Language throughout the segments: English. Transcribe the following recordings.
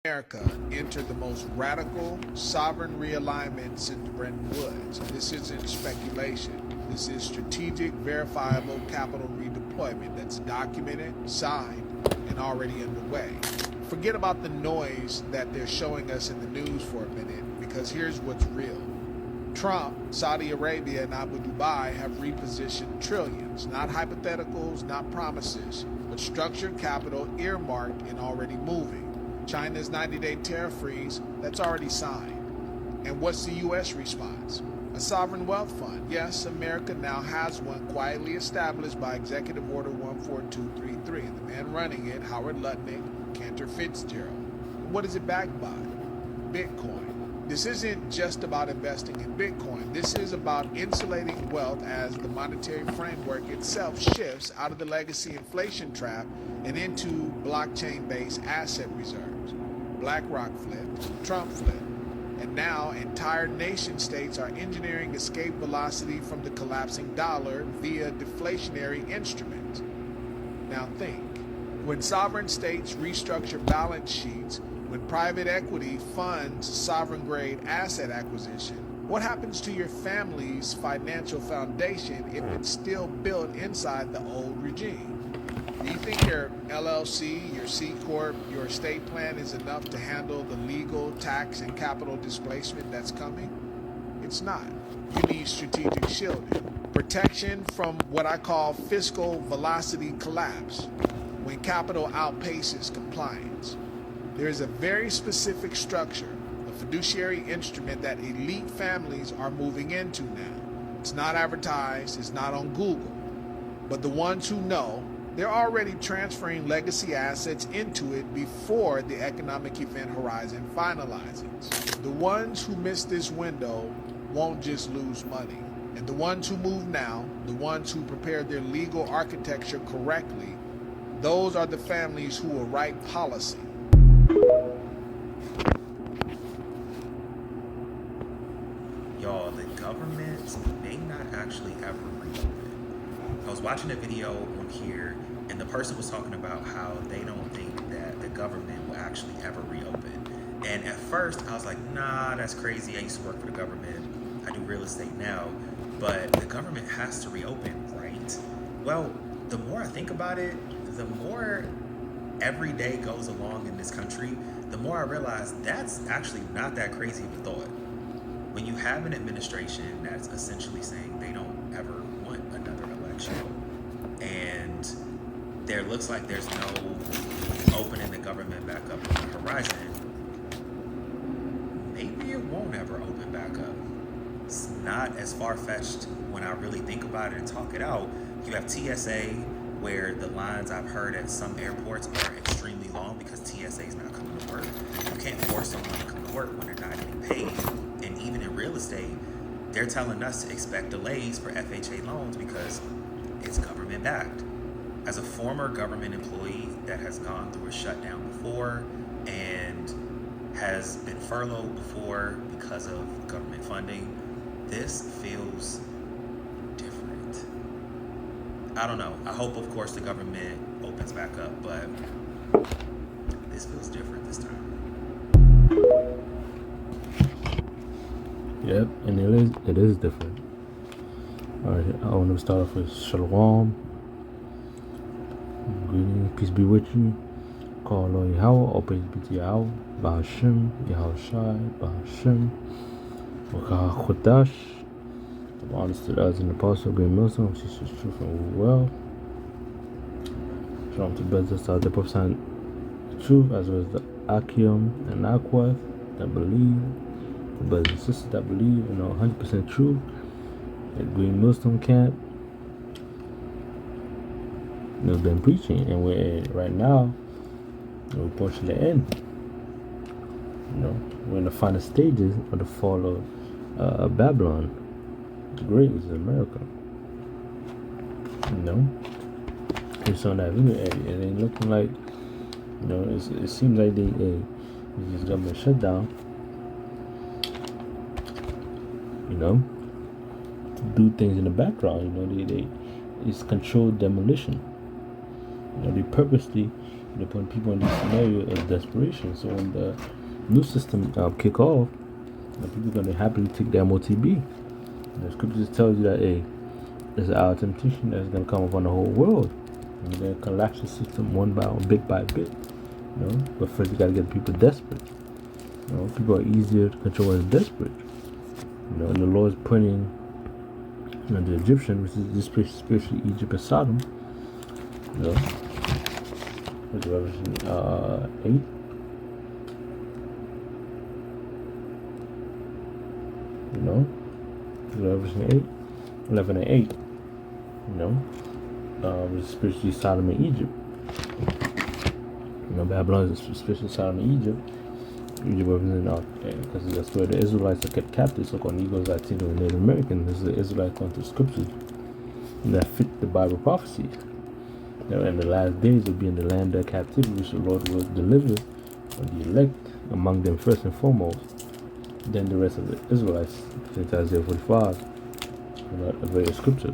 America entered the most radical sovereign realignment since Bretton Woods. This isn't speculation. This is strategic, verifiable capital redeployment that's documented, signed, and already underway. Forget about the noise that they're showing us in the news for a minute, because here's what's real. Trump, Saudi Arabia, and Abu Dhabi have repositioned trillions, not hypotheticals, not promises, but structured capital earmarked and already moving. China's 90-day tariff freeze, that's already signed. And what's the U.S. response? A sovereign wealth fund. Yes, America now has one quietly established by Executive Order 14233. And the man running it, Howard Lutnick, Cantor Fitzgerald. And what is it backed by? Bitcoin. This isn't just about investing in Bitcoin. This is about insulating wealth as the monetary framework itself shifts out of the legacy inflation trap and into blockchain-based asset reserves. BlackRock flipped, Trump flipped, and now entire nation states are engineering escape velocity from the collapsing dollar via deflationary instruments. Now think, when sovereign states restructure balance sheets, when private equity funds sovereign-grade asset acquisition, what happens to your family's financial foundation if it's still built inside the old regime? Do you think your LLC, your C Corp, your estate plan is enough to handle the legal, tax, and capital displacement that's coming? It's not. You need strategic shielding. Protection from what I call fiscal velocity collapse, when capital outpaces compliance. There is a very specific structure, a fiduciary instrument that elite families are moving into now. It's not advertised, it's not on Google. But the ones who know, they're already transferring legacy assets into it before the economic event horizon finalizes. The ones who miss this window won't just lose money. And the ones who move now, the ones who prepare their legal architecture correctly, those are the families who will write policy. Y'all, the government may not actually ever reopen. I was watching a video on here, and the person was talking about how they don't think that the government will actually ever reopen. And at first, I was like, nah, that's crazy. I used to work for the government. I do real estate now. But the government has to reopen, right? Well, the more I think about it, the more every day goes along in this country, the more I realize that's actually not that crazy of a thought. When you have an administration that's essentially saying they don't ever want another election, and there looks like there's no opening the government back up on the horizon, maybe it won't ever open back up. It's not as far-fetched when I really think about it and talk it out. You have TSA, where the lines I've heard at some airports are extremely long because TSA is not coming to work. You can't force someone to come to work when they're not getting paid. And even in real estate, they're telling us to expect delays for FHA loans because it's government backed. As a former government employee that has gone through a shutdown before and has been furloughed before because of government funding, this feels different. I don't know. I hope, of course, the government opens back up, but this feels different this time. Yep, and it is different. Alright, I want to start off with Shalom. Greetings, peace be with you. Call Lord Yahweh, all praise be to Yahweh, Bahashim, Yahushai, Bahashim, Wakah Chodash. I'm honest to us and Apostle Green Milson, she's truth and well. Shalom to brothers that prophesy the truth, as well as the Akim and Aquath that believe, the brothers and sisters that believe in 100% truth, the Green Muslim camp. We've been preaching, and we're right now, we're approaching the end. We're in the final stages of the fall of Babylon the Great, which is America. It's on that video, it ain't looking like, it seems like this government shutdown, to do things in the background, it's controlled demolition. They purposely They're putting people in this scenario of desperation. So when the new system kick off, people are going to happily take the MOTB. The scriptures tells you that, hey, there's our temptation that's going to come upon the whole world. And they're going to collapse the system one by one, bit by bit. But first you got to get people desperate. People are easier to control when they're desperate. And the Lord's pointing the Egyptian, which is especially Egypt and Sodom. With Revelation 8. Revelation 8, 11 and 8. Especially Sodom and Egypt. Babylon is especially Sodom and Egypt. Egypt representing because that's where the Israelites are kept captive. So when he goes like to the Native Americans, this is the Israelites going through scriptures that fit the Bible prophecies. In the last days will be in the land of captivity, which the Lord will deliver the elect among them first and foremost. Then the rest of the Israelites, since Isaiah 45, a very scripture.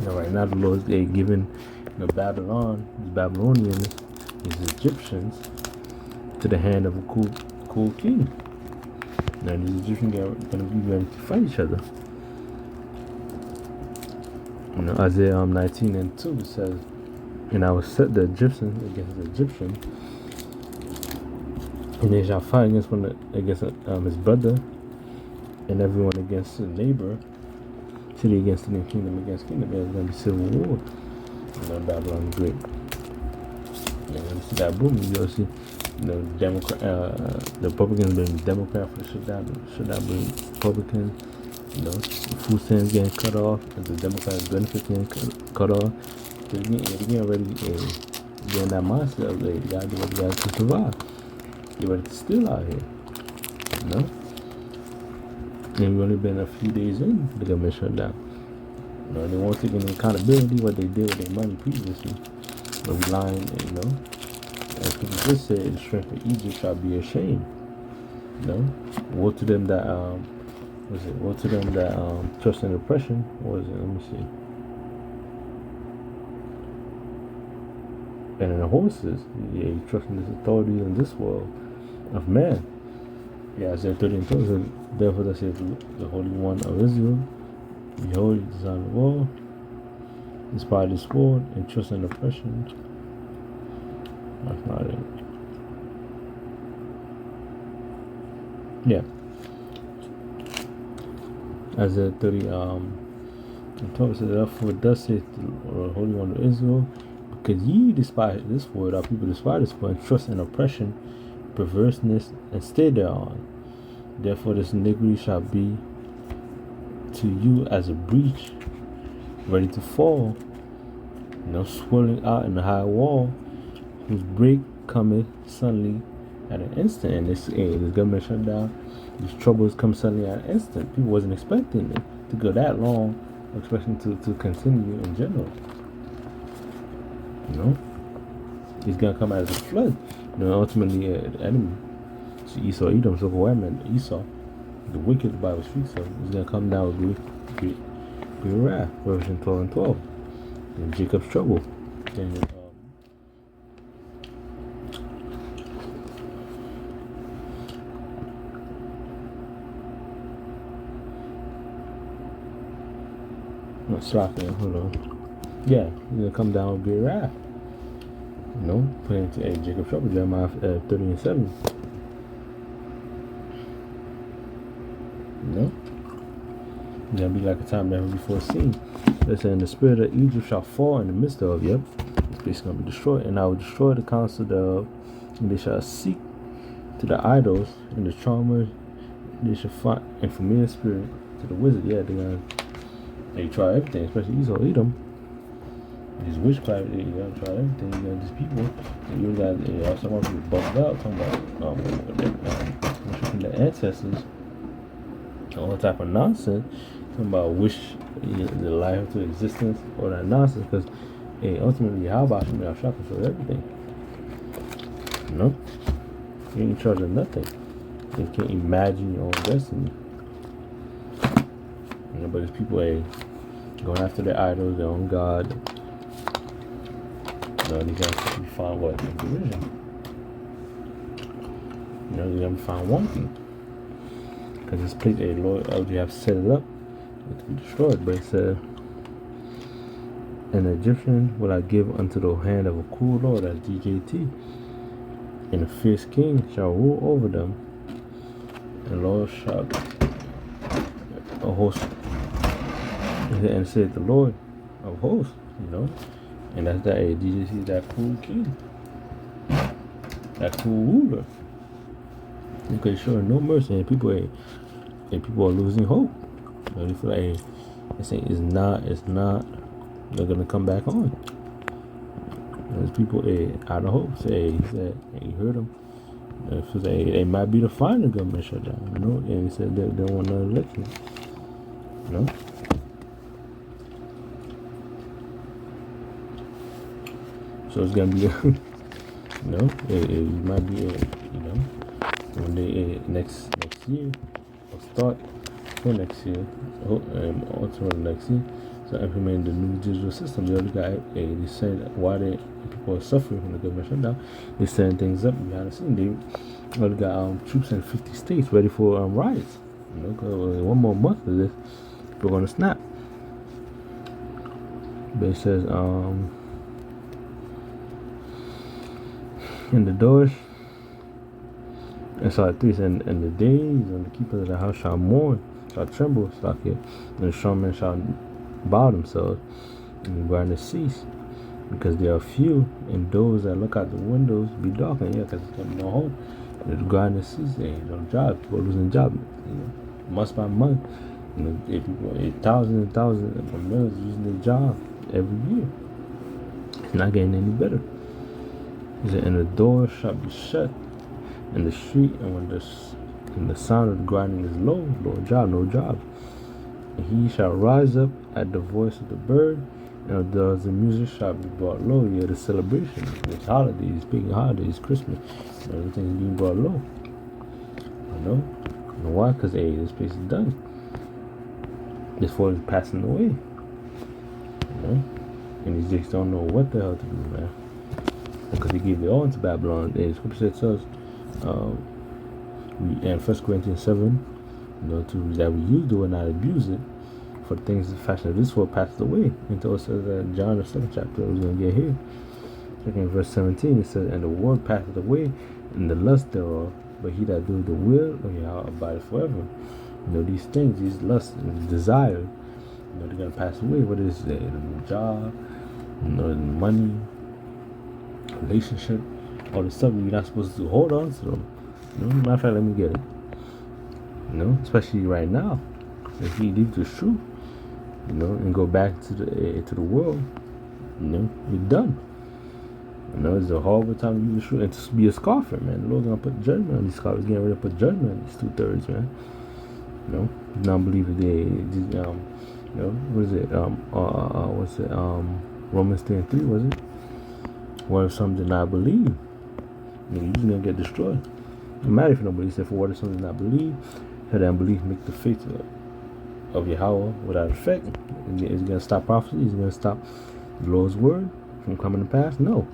Right now the Lord is giving Babylon, these Babylonians, these Egyptians, to the hand of a cool king. Now these Egyptians are going to be ready to fight each other. Isaiah 19 and 2 it says, and I will set the Egyptians against the Egyptian, and they shall fight against his brother, and everyone against his neighbor, city against city, kingdom against kingdom. There's going to be civil war. Babylon the Great. When you see that booming, you'll see the Republicans bring Democrat for shut down bring Republicans. Food stamps getting cut off, and the Democratic benefits getting cut off. They're getting ready getting that mindset of you gotta do what you gotta to survive. You're ready to steal out here. And we've only been a few days in the government shutdown. They won't take any accountability what they did with their money previously. But relying, as people just said, the strength of Egypt shall be ashamed. Woe to them that woe to them that trust in oppression. What was it? Let me see. And in the horses, you trust in this authority in this world of man. Isaiah 30 and 12 says, therefore thus saith the Holy One of Israel, behold, you design the wall, despise the sword, and trust in oppression. That's not it. Isaiah 30 and 12 says, therefore thus saith the Holy One of Israel, because ye despise this word, our people despise this word, and trust in oppression, perverseness, and stay thereon. Therefore this iniquity shall be to you as a breach ready to fall, swelling out in the high wall, whose break cometh suddenly at an instant. And this government shutdown, these troubles come suddenly at an instant. People wasn't expecting it to go that long, expecting to continue in general. He's gonna come out as a flood. Ultimately the enemy. So Esau, Edom, so Edom, Esau, the wicked, the Bible speaks of, is gonna come down with great wrath. Revelation 12 and 12. Then Jacob's trouble. Then hold on. Yeah, he's gonna come down with great wrath. Put into Jacob's trouble, Jeremiah 30 and 7. It's gonna be like a time never before seen. Let's say, and the spirit of Egypt shall fall in the midst of, it's basically gonna be destroyed, and I will destroy the counsel thereof, and they shall seek to the idols and the charmers, they shall find, and familiar spirit to the wizard. They try everything, especially Esau, Edom. These witchcraft, they gotta try everything. You got these people, and you got some people bugged out talking about the ancestors, all type of nonsense, talking about wish the life into existence, all that nonsense. Because ultimately, how about you have shot for everything? You ain't in charge of nothing. You can't imagine your own destiny. But there's people going after their idols, their own God. they're gonna find what? Division. They're gonna find wanting. Because this place, Lord, you have set it up to be destroyed. But it said, an Egyptian will I give unto the hand of a cool Lord, as DJT, and a fierce king shall rule over them, and Lord shall a host, and said the Lord of hosts, and that's that DJT, that cool king, that cool ruler. Okay, sure, no mercy, and people are losing hope. They feel like it's not. They're gonna come back on. There's people out of hope. He said, you heard him. It might be the final government shutdown, And he said they don't want another election, So it's gonna be, it might be, when they next year, or start for next year, also next year. So implementing the new digital system. They already got they said why people are suffering from the government shutdown. They're setting things up behind the scenes. They already got troops in 50 states ready for riots. Cause one more month of this, we're gonna snap. But it says in the doors. And so at 3 and the days and the keepers of the house shall mourn, shall tremble, and the strong men shall bow themselves, and the brightness cease, because there are few, and those that look out the windows be darkened. Because there's gonna be no hope. And the brightness cease. No job. People are losing jobs. Month by month. Thousands and thousands of millions losing their job every year. It's not getting any better. He said, and the door shall be shut in the street, and when the sound of the grinding is low, no job. And he shall rise up at the voice of the bird, and the music shall be brought low. The celebration, it's holidays, big holidays, Christmas, everything's being brought low. And why? Because this place is done. This world is passing away. And these just don't know what the hell to do, man. Because he gave it all into Babylon. And Scripture says, in 1 Corinthians 7, that we use do and not abuse it, for the things the fashion of this world passed away. Until it says that John the 2nd chapter was going to get here. In verse 17 it says, and the world passeth away, and the lust thereof, but he that doeth the will of Yahweh abideth forever. These things, these lusts and desires, they're going to pass away. What is it? The job, money, relationship, all the stuff you're not supposed to hold on to them. Matter of fact, let me get it. Especially right now, if he leaves the truth, and go back to the world, you're done. It's a horrible time to use the truth and to be a scoffer, man. The Lord's gonna put judgment on these scoffers. Getting ready to put judgment on these 2/3, man. Non-believers, what is it? What's it? Romans 10:3, was it? What if some did not believe? You're just gonna get destroyed. No matter if you don't believe. For what if some did not believe? Had unbelief make the faith of Yahweh without effect? Is it gonna stop prophecy? Is it gonna stop the Lord's word from coming to pass? No.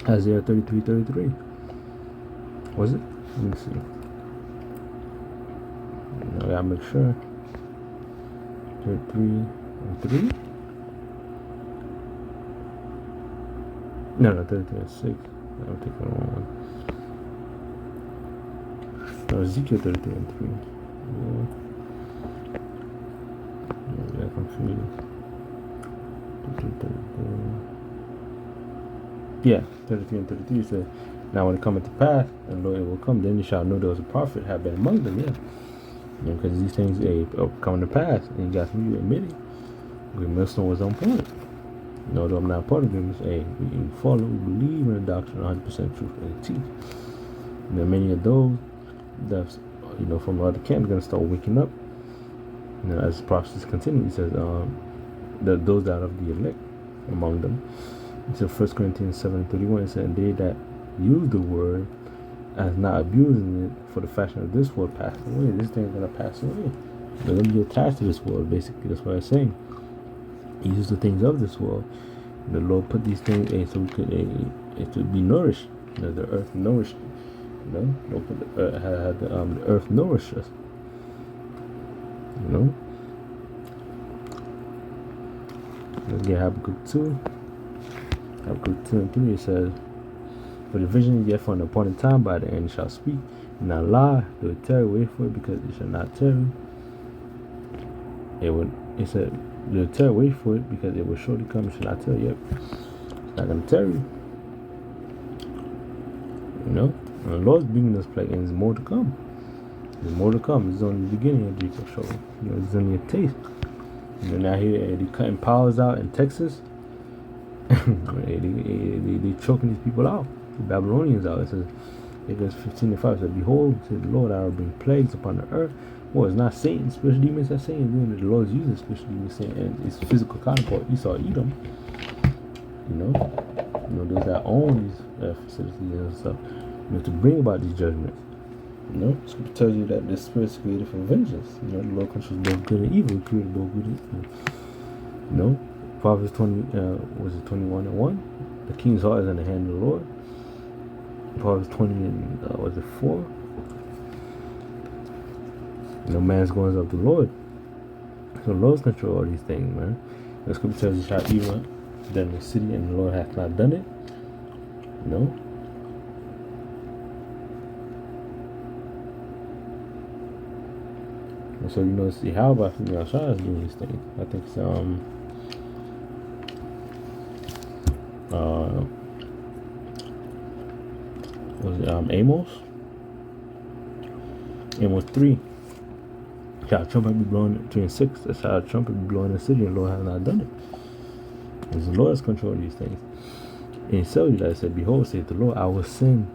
Isaiah 33:33. Was it? Let me see. I gotta make sure. 33:3. No, 33:6. I'm taking the wrong one. No, Ezekiel 33:3. Yeah, I'm confused. 33:33 says, now when it cometh to pass, and Lord, it will come, then you shall know there was a prophet have been among them, because these things are coming to pass, and you got some you admitting. The millstone was on point. Though I'm not part of them, we follow, we believe in the doctrine, 100% truth, and teach. And then many of those that's from other camps are gonna start waking up. As the prophecies continue, he says that those that are of the elect among them. It's in 1 Corinthians 7:31. It said, they that use the word as not abusing it, for the fashion of this world passed away. This thing is gonna pass away. They're gonna be attached to this world. Basically, that's what I'm saying. He used the things of this world, The Lord put these things so we could it to be nourished. The earth nourished. Lord put had the earth nourish us. Let's get Habakkuk 2. Habakkuk 2 and 3, it says, "For the vision is yet for an appointed time, by the end it shall speak, and not lie, do it tarry, wait for it, because it shall not tarry." It said, "Do it tarry, wait for it, because it will surely come, it shall not tarry." Yep, it's not going to tarry. And the Lord's bringing this plague, and there's more to come. There's more to come. This is only the beginning of Jacob show. This is only a taste. Now here they cutting powers out in Texas. they choking these people out. The Babylonians out. It says, Exodus 15:5 says, "Behold, said the Lord, I will bring plagues upon the earth." Well, it's not Satan, spiritual demons that Satan doing it. The Lord's using spiritual demons, saying, and its physical counterpart, Esau, Edom. Those that own these facilities and stuff. To bring about these judgments. Scripture tells you that the spirit's created for vengeance. The Lord controls both good and evil. He created both good and evil. Proverbs 21:1. The king's heart is in the hand of the Lord. Proverbs 20 and 4. Man's going up the Lord. So the Lord's control all these things, man. The scripture tells you shall evil done in the city, and the Lord hath not done it. And so see how about Yahshua is doing these things. I think it's Amos 3. Shall a trumpet be blown 3 and 6? That's how a trumpet be blown in the city, and the Lord has not done it. Because the Lord has controlled these things. And it tells you that it said, "Behold, saith the Lord, I will send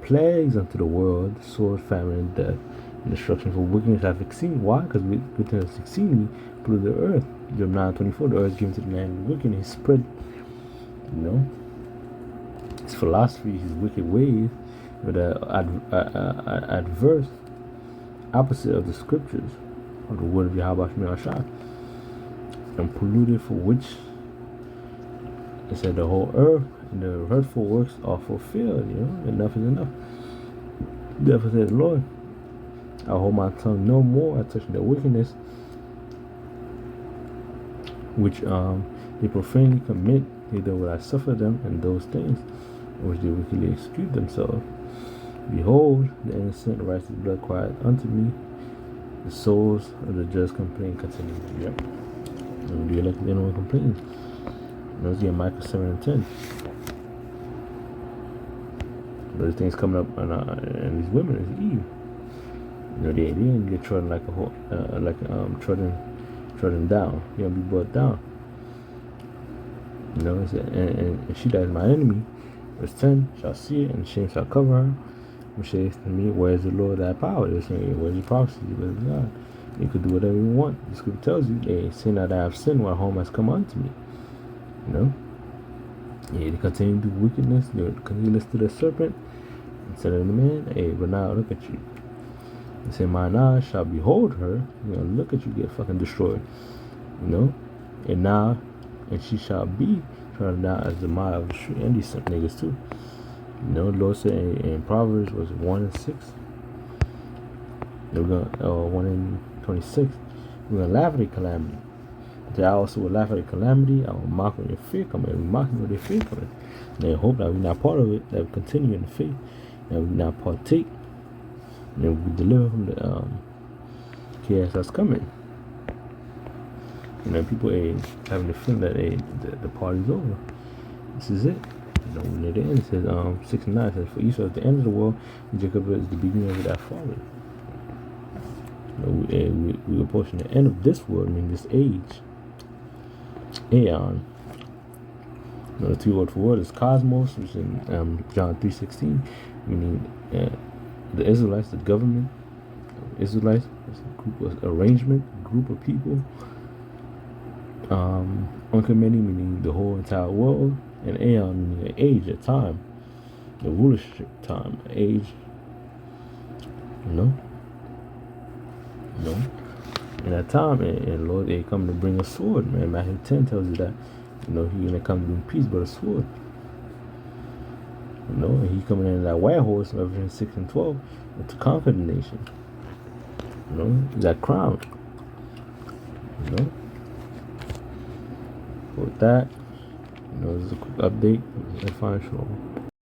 plagues unto the world, sword, famine, and death, and destruction, for wickedness hath exceeded." Why? Because wickedness hath exceedingly polluted the earth. Job 9:24, the earth is given to the man of wicked, and he spread, his philosophy, his wicked ways, adverse, opposite of the scriptures, of the word of Yahweh Shemashah, and polluted, for which it said the whole earth and the hurtful works are fulfilled. Enough is enough. Therefore said the Lord, I hold my tongue no more at touching their wickedness, which they profanely commit, neither will I suffer them in those things which they wickedly execute themselves. Behold, the innocent righteous blood cried unto me, the souls of the just complain continually. Yep. And the elected anyone complains. Those are Micah 7 and 10. Those things coming up, and these women is Eve. They didn't get trodden like trodden down. You're gonna be brought down. It said, and she that is my enemy, verse 10, shall see it, and shame shall cover her. Which says to me, where is the Lord thy power? They're saying, where's your prophecy? Where's God? You could do whatever you want. The scripture tells you, they say that I have sinned while home has come unto me. They continue to do wickedness, they continue to listen to the serpent, and said to the man, hey, but now look at you. They say, mine eyes shall behold her, look at you get fucking destroyed. And now, and she shall be turned down as the mile of the street, and these niggas too. The Lord said in Proverbs was 1 and 6. They were gonna 1 and 26. We're gonna laugh at a calamity. I also will laugh at a calamity. I will mock when your fear coming. We mock when their fear coming. They hope that we're not part of it, that we continue in the faith, that we not partake, and then we deliver from the chaos that's coming. People having the feeling that the party's over. This is it. Near the end, it says 6 and 9 says, for Esau is the end of the world, and Jacob is the beginning of that falling. We approaching the end of this world, meaning this age. Aeon. The two word for word is cosmos, which is in John 3:16, meaning the Israelites, the government, Israelites, a group of arrangement, group of people. Uncommitting, meaning the whole entire world, and Aeon, meaning the age, the time, the rulership time, age. In that time, and Lord, they come to bring a sword, man. Matthew 10 tells you that You know, he gonna come in peace but a sword. You know, and he coming in that white horse in Revelation 6 and 12 to conquer the nation. You know, that crown. You know. With that, you know, this is a quick update. Let's find show.